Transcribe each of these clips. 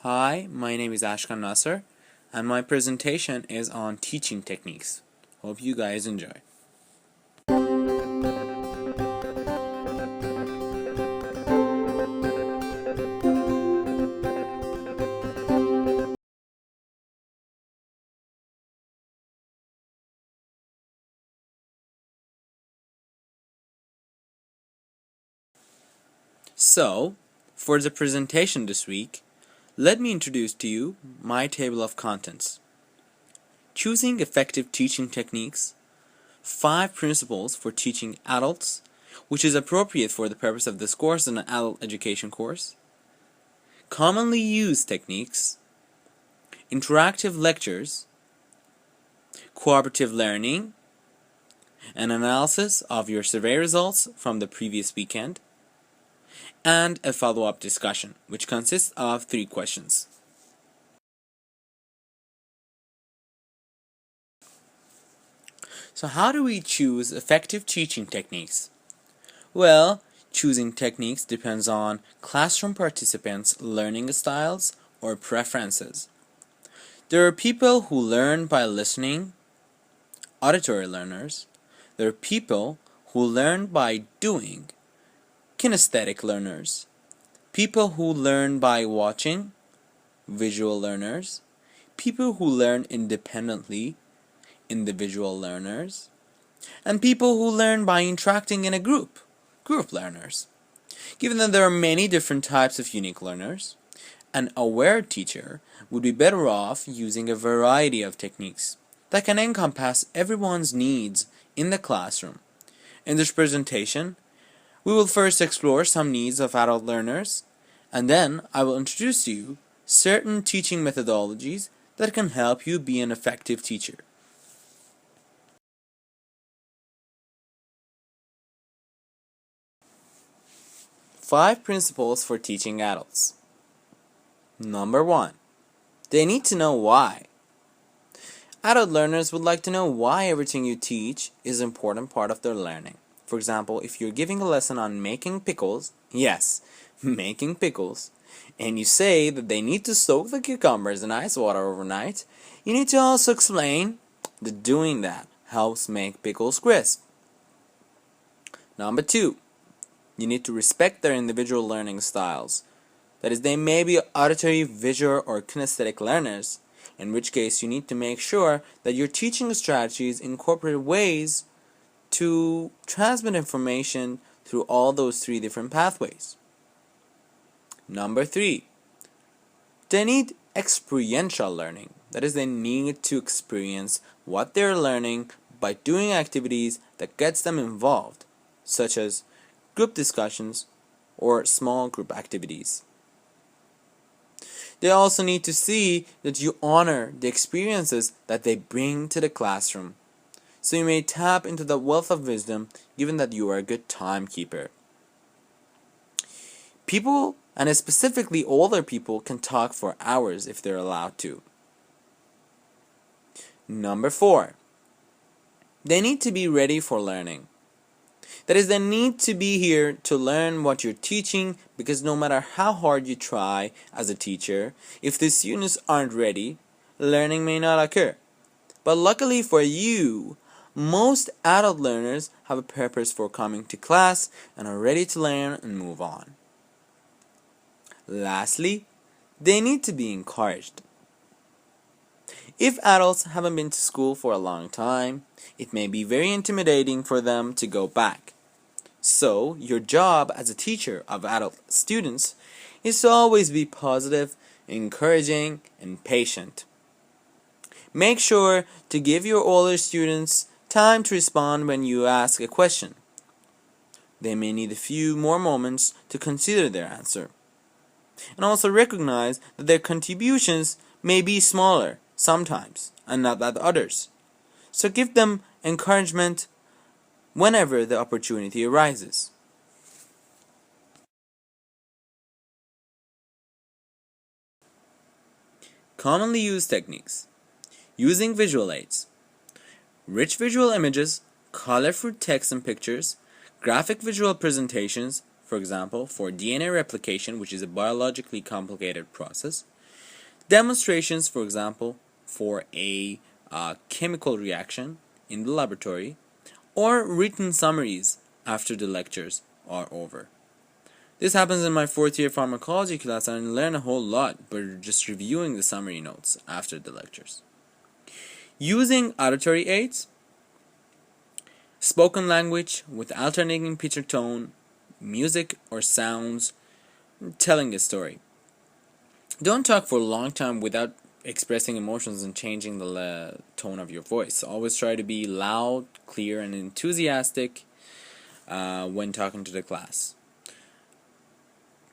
Hi, my name is Ashkan Nasr, and my presentation is on teaching techniques. Hope you guys enjoy. So, for the presentation this week, let me introduce to you my table of contents. Choosing effective teaching techniques, 5 principles for teaching adults, which is appropriate for the purpose of this course in an adult education course, commonly used techniques, interactive lectures, cooperative learning, an analysis of your survey results from the previous weekend, and a follow-up discussion, which consists of 3 questions. So how do we choose effective teaching techniques? Well, choosing techniques depends on classroom participants' learning styles or preferences. There are people who learn by listening, auditory learners. There are people who learn by doing, kinesthetic learners. People who learn by watching, visual learners. People who learn independently, individual learners. And people who learn by interacting in a group learners. Given that there are many different types of unique learners, an aware teacher would be better off using a variety of techniques that can encompass everyone's needs in the classroom. In this presentation, we will first explore some needs of adult learners, and then I will introduce you certain teaching methodologies that can help you be an effective teacher. Five principles for teaching adults. Number 1. They need to know why. Adult learners would like to know why everything you teach is an important part of their learning. For example, if you're giving a lesson on making pickles, yes, making pickles, and you say that they need to soak the cucumbers in ice water overnight, you need to also explain that doing that helps make pickles crisp. Number 2. You need to respect their individual learning styles. That is, they may be auditory, visual, or kinesthetic learners, in which case you need to make sure that your teaching strategies incorporate ways to transmit information through all those 3 different pathways. Number 3. They need experiential learning. That is, they need to experience what they're learning by doing activities that gets them involved, such as group discussions or small group activities. They also need to see that you honor the experiences that they bring to the classroom, so you may tap into the wealth of wisdom given that you are a good timekeeper. People, and specifically older people, can talk for hours if they're allowed to. Number 4. They need to be ready for learning. That is, they need to be here to learn what you're teaching, because no matter how hard you try as a teacher, if the students aren't ready, learning may not occur. But luckily for you, most adult learners have a purpose for coming to class and are ready to learn and move on. Lastly, they need to be encouraged. If adults haven't been to school for a long time, it may be very intimidating for them to go back. So, your job as a teacher of adult students is to always be positive, encouraging, and patient. Make sure to give your older students time to respond when you ask a question. They may need a few more moments to consider their answer. And also recognize that their contributions may be smaller sometimes and not at others. So give them encouragement whenever the opportunity arises. Commonly used techniques. Using visual aids. Rich visual images, colorful text and pictures, graphic visual presentations, for example, for DNA replication, which is a biologically complicated process, Demonstrations, for example, for a chemical reaction in the laboratory, or written summaries after the lectures are over. This happens in my 4th year pharmacology class, and I learn a whole lot by just reviewing the summary notes after the lectures. Using auditory aids, spoken language with alternating pitch or tone, music or sounds, telling a story. Don't talk for a long time without expressing emotions and changing the tone of your voice. Always try to be loud, clear, and enthusiastic when talking to the class.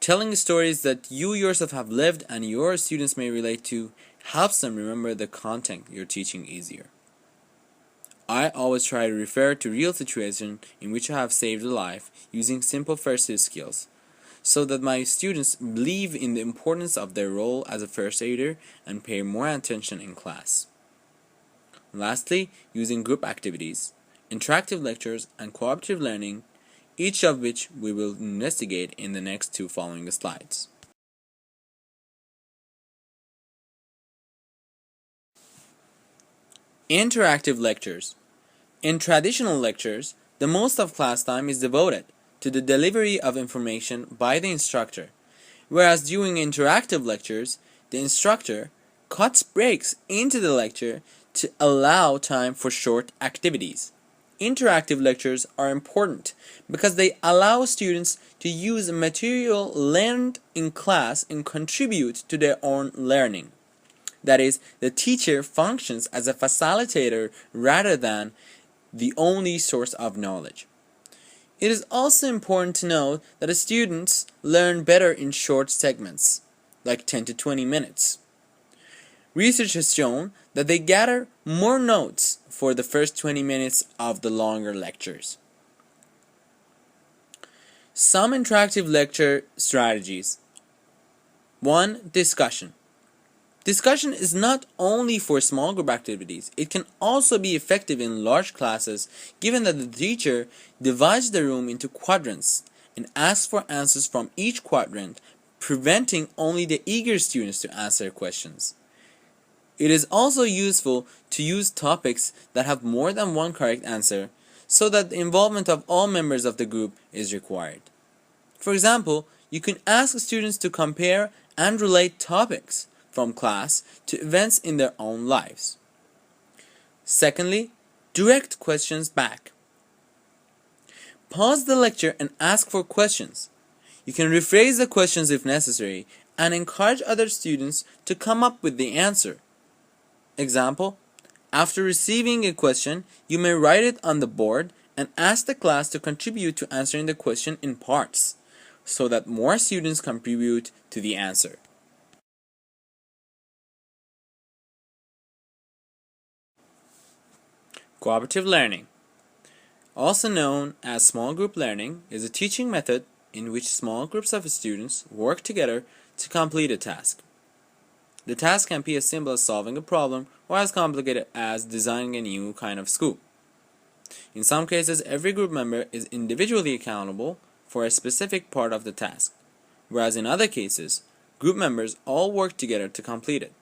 Telling stories that you yourself have lived and your students may relate to helps them remember the content you're teaching easier. I always try to refer to real situations in which I have saved a life using simple first aid skills, so that my students believe in the importance of their role as a first aider and pay more attention in class. Lastly, using group activities, interactive lectures, and cooperative learning, each of which we will investigate in the next 2 following slides. Interactive lectures. In traditional lectures, the most of class time is devoted to the delivery of information by the instructor, whereas during interactive lectures, the instructor cuts breaks into the lecture to allow time for short activities. Interactive lectures are important because they allow students to use material learned in class and contribute to their own learning. That is, the teacher functions as a facilitator rather than the only source of knowledge. It is also important to note that the students learn better in short segments, like 10 to 20 minutes. Research has shown that they gather more notes for the first 20 minutes of the longer lectures. Some interactive lecture strategies. 1. Discussion. Discussion is not only for small group activities, it can also be effective in large classes given that the teacher divides the room into quadrants and asks for answers from each quadrant, preventing only the eager students to answer questions. It is also useful to use topics that have more than one correct answer so that the involvement of all members of the group is required. For example, you can ask students to compare and relate topics from class to events in their own lives. Secondly, direct questions back. Pause the lecture and ask for questions. You can rephrase the questions if necessary and encourage other students to come up with the answer. Example, after receiving a question, you may write it on the board and ask the class to contribute to answering the question in parts, so that more students contribute to the answer. Cooperative learning, also known as small group learning, is a teaching method in which small groups of students work together to complete a task. The task can be as simple as solving a problem or as complicated as designing a new kind of scoop. In some cases, every group member is individually accountable for a specific part of the task, whereas in other cases, group members all work together to complete it.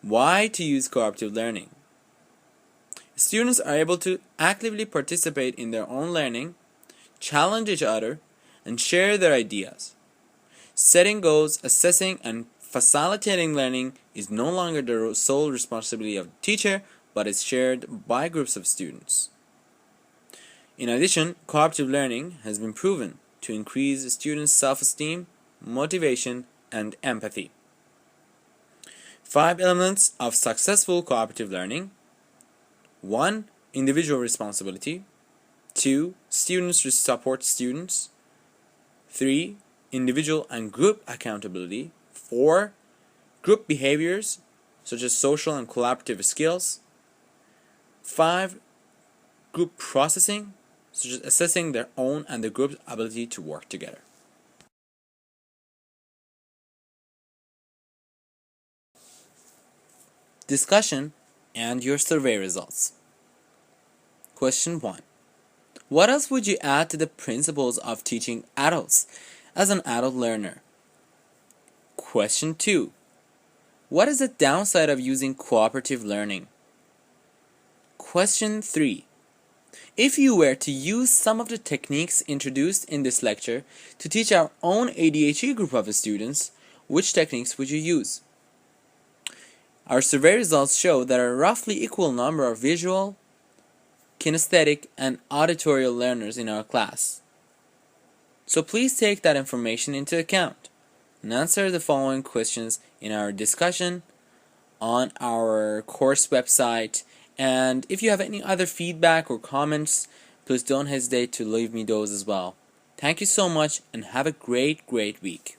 Why to use cooperative learning? Students are able to actively participate in their own learning, challenge each other, and share their ideas. Setting goals, assessing, and facilitating learning is no longer the sole responsibility of the teacher, but is shared by groups of students. In addition, cooperative learning has been proven to increase students' self-esteem, motivation, and empathy. 5 elements of successful cooperative learning. 1. Individual responsibility. 2. Students support students. 3. Individual and group accountability. 4. Group behaviors such as social and collaborative skills. 5. Group processing, such as assessing their own and the group's ability to work together. Discussion and your survey results. Question 1. What else would you add to the principles of teaching adults as an adult learner? Question 2. What is the downside of using cooperative learning? Question 3. If you were to use some of the techniques introduced in this lecture to teach our own ADHD group of students, which techniques would you use? Our survey results show that a roughly equal number of visual, kinesthetic, and auditorial learners in our class. So please take that information into account and answer the following questions in our discussion on our course website. And if you have any other feedback or comments, please don't hesitate to leave me those as well. Thank you so much and have a great week.